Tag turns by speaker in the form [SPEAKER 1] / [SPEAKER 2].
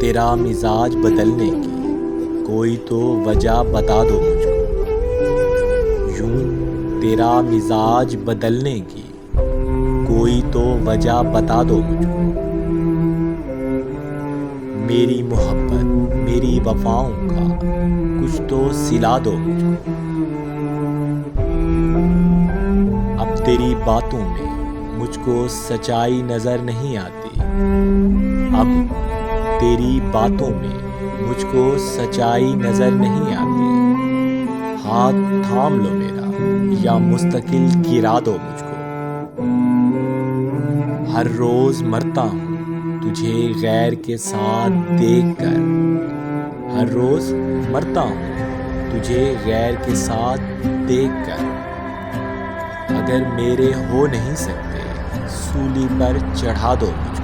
[SPEAKER 1] تیرا مزاج بدلنے کی کوئی تو وجہ بتا دو مجھ کو، یوں تیرا مزاج بدلنے کی کوئی تو وجہ بتا دو مجھ کو۔ میری محبت میری وفاؤں کا کچھ تو سلا دو مجھ کو۔ اب تیری باتوں میں مجھ کو سچائی نظر نہیں آتی، اب تیری باتوں میں مجھ کو سچائی نظر نہیں آتی۔ ہاتھ تھام لو میرا یا مستقل گرا دو مجھ کو۔ ہر روز مرتا ہوں تجھے غیر کے ساتھ دیکھ کر، ہر روز مرتا ہوں تجھے غیر کے ساتھ دیکھ کر۔ اگر میرے ہو نہیں سکتے سولی پر چڑھا دو مجھ کو۔